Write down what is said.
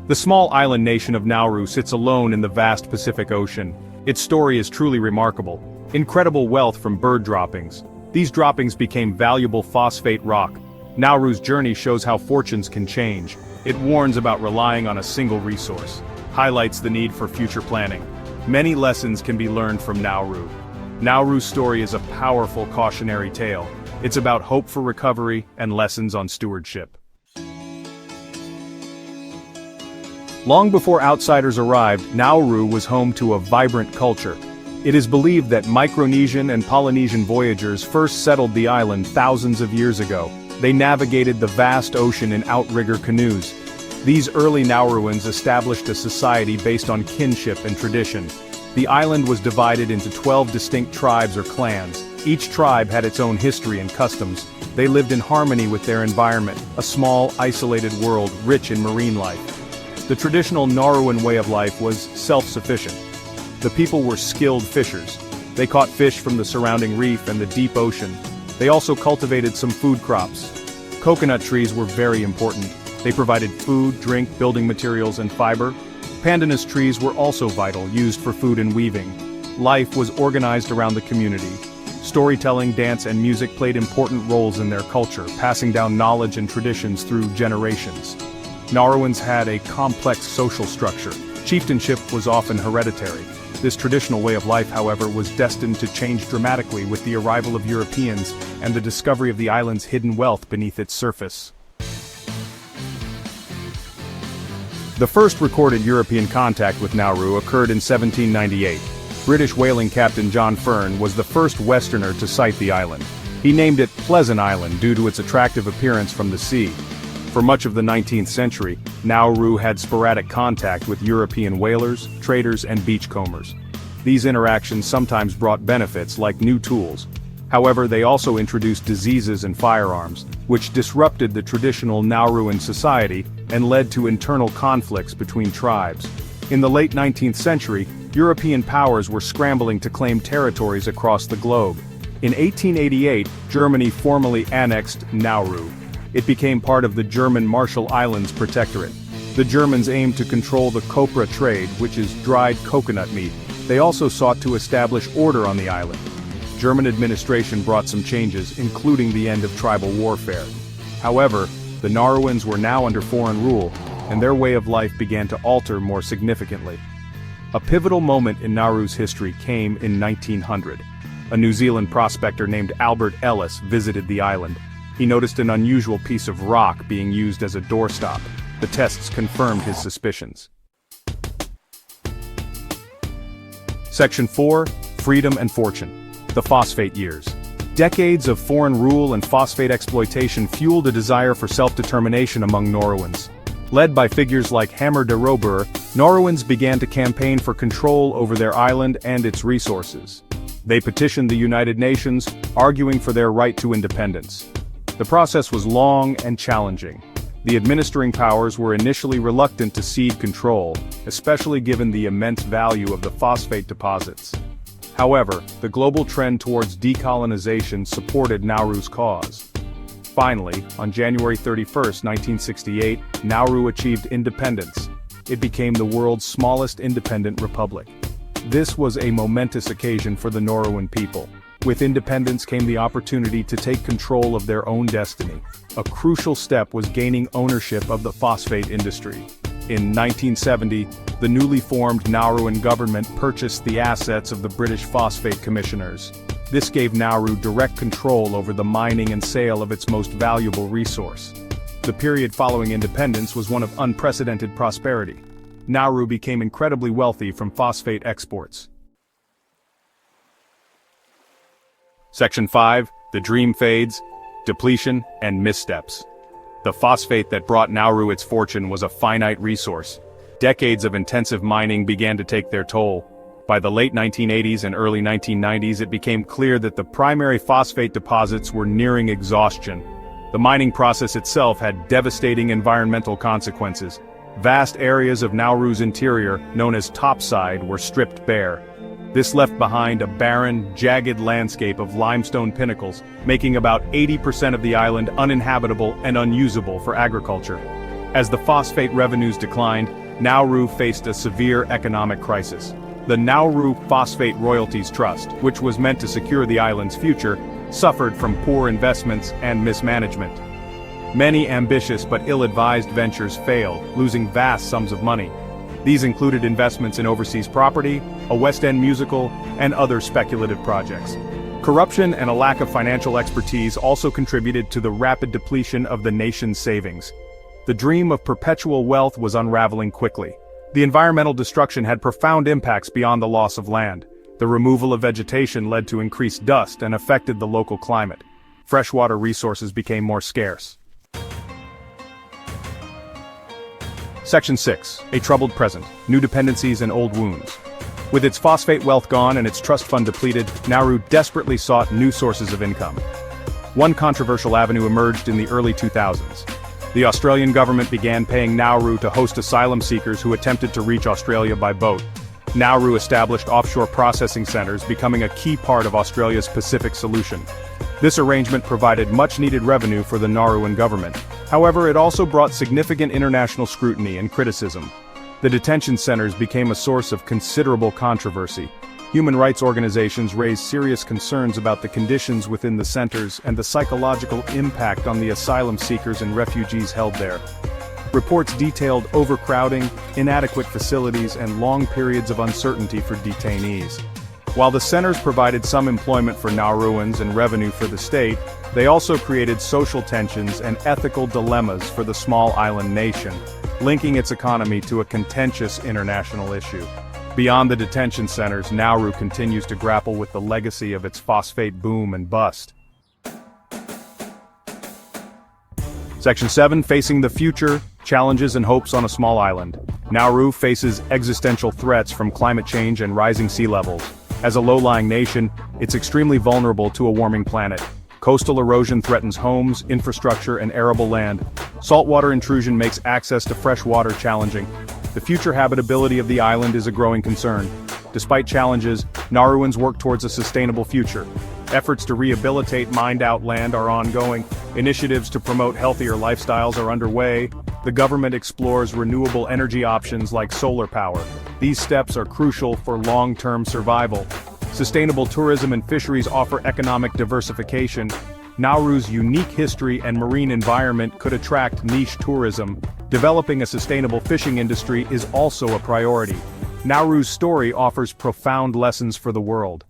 The small island nation of Nauru sits alone in the vast Pacific Ocean. Its story is truly remarkable. Incredible wealth from bird droppings. These droppings became valuable phosphate rock. Nauru's journey shows how fortunes can change. It warns about relying on a single resource. Highlights the need for future planning. Many lessons can be learned from Nauru. Nauru's story is a powerful cautionary tale. It's about hope for recovery and lessons on stewardship. Long before outsiders arrived, Nauru was home to a vibrant culture. It is believed that Micronesian and Polynesian voyagers first settled the island thousands of years ago. They navigated the vast ocean in outrigger canoes. These early Nauruans established a society based on kinship and tradition. The island was divided into 12 distinct tribes or clans. Each tribe had its own history and customs. They lived in harmony with their environment, a small, isolated world rich in marine life. The traditional Nauruan way of life was self-sufficient. The people were skilled fishers. They caught fish from the surrounding reef and the deep ocean. They also cultivated some food crops. Coconut trees were very important. They provided food, drink, building materials, and fiber. Pandanus trees were also vital, used for food and weaving. Life was organized around the community. Storytelling, dance, and music played important roles in their culture, passing down knowledge and traditions through generations. Nauruans had a complex social structure. Chieftainship was often hereditary. This traditional way of life, however, was destined to change dramatically with the arrival of Europeans and the discovery of the island's hidden wealth beneath its surface. The first recorded European contact with Nauru occurred in 1798. British whaling captain John Fern was the first Westerner to sight the island. He named it Pleasant Island due to its attractive appearance from the sea. For much of the 19th century, Nauru had sporadic contact with European whalers, traders, and beachcombers. These interactions sometimes brought benefits like new tools. However, they also introduced diseases and firearms, which disrupted the traditional Nauruan society and led to internal conflicts between tribes. In the late 19th century, European powers were scrambling to claim territories across the globe. In 1888, Germany formally annexed Nauru. It became part of the German Marshall Islands Protectorate. The Germans aimed to control the copra trade, which is dried coconut meat. They also sought to establish order on the island. German administration brought some changes, including the end of tribal warfare. However, the Nauruans were now under foreign rule, and their way of life began to alter more significantly. A pivotal moment in Nauru's history came in 1900. A New Zealand prospector named Albert Ellis visited the island. He noticed an unusual piece of rock being used as a doorstop. The tests confirmed his suspicions. Section 4. Freedom and Fortune. The Phosphate Years. Decades of foreign rule and phosphate exploitation fueled a desire for self-determination among Nauruans. Led by figures like Hammer de Robur, Nauruans began to campaign for control over their island and its resources. They petitioned the United Nations, arguing for their right to independence. The process was long and challenging. The administering powers were initially reluctant to cede control, especially given the immense value of the phosphate deposits. However, the global trend towards decolonization supported Nauru's cause. Finally, on January 31, 1968, Nauru achieved independence. It became the world's smallest independent republic. This was a momentous occasion for the Nauruan people. With independence came the opportunity to take control of their own destiny. A crucial step was gaining ownership of the phosphate industry. In 1970, the newly formed Nauruan government purchased the assets of the British Phosphate Commissioners. This gave Nauru direct control over the mining and sale of its most valuable resource. The period following independence was one of unprecedented prosperity. Nauru became incredibly wealthy from phosphate exports. Section 5. The dream fades, depletion, and missteps. The phosphate that brought Nauru its fortune was a finite resource. Decades of intensive mining began to take their toll. By the late 1980s and early 1990s, it became clear that the primary phosphate deposits were nearing exhaustion. The mining process itself had devastating environmental consequences. Vast areas of Nauru's interior, known as topside, were stripped bare. This left behind a barren, jagged landscape of limestone pinnacles, making about 80% of the island uninhabitable and unusable for agriculture. As the phosphate revenues declined, Nauru faced a severe economic crisis. The Nauru Phosphate Royalties Trust, which was meant to secure the island's future, suffered from poor investments and mismanagement. Many ambitious but ill-advised ventures failed, losing vast sums of money. These included investments in overseas property, a West End musical, and other speculative projects. Corruption and a lack of financial expertise also contributed to the rapid depletion of the nation's savings. The dream of perpetual wealth was unraveling quickly. The environmental destruction had profound impacts beyond the loss of land. The removal of vegetation led to increased dust and affected the local climate. Freshwater resources became more scarce. Section 6. A troubled present, new dependencies and old wounds. With its phosphate wealth gone and its trust fund depleted, Nauru desperately sought new sources of income. One controversial avenue emerged in the early 2000s. The Australian government began paying Nauru to host asylum seekers who attempted to reach Australia by boat. Nauru established offshore processing centers, becoming a key part of Australia's Pacific solution. This arrangement provided much-needed revenue for the Nauruan government. However, it also brought significant international scrutiny and criticism. The detention centers became a source of considerable controversy. Human rights organizations raised serious concerns about the conditions within the centers and the psychological impact on the asylum seekers and refugees held there. Reports detailed overcrowding, inadequate facilities, and long periods of uncertainty for detainees. While the centers provided some employment for Nauruans and revenue for the state, they also created social tensions and ethical dilemmas for the small island nation, linking its economy to a contentious international issue. Beyond the detention centers, Nauru continues to grapple with the legacy of its phosphate boom and bust. Section 7. Facing the future, challenges and hopes on a small island. Nauru faces existential threats from climate change and rising sea levels. As a low-lying nation, it's extremely vulnerable to a warming planet. Coastal erosion threatens homes, infrastructure, and arable land. Saltwater intrusion makes access to fresh water challenging. The future habitability of the island is a growing concern. Despite challenges, Nauruans work towards a sustainable future. Efforts to rehabilitate mined-out land are ongoing. Initiatives to promote healthier lifestyles are underway. The government explores renewable energy options like solar power. These steps are crucial for long-term survival. Sustainable tourism and fisheries offer economic diversification. Nauru's unique history and marine environment could attract niche tourism. Developing a sustainable fishing industry is also a priority. Nauru's story offers profound lessons for the world.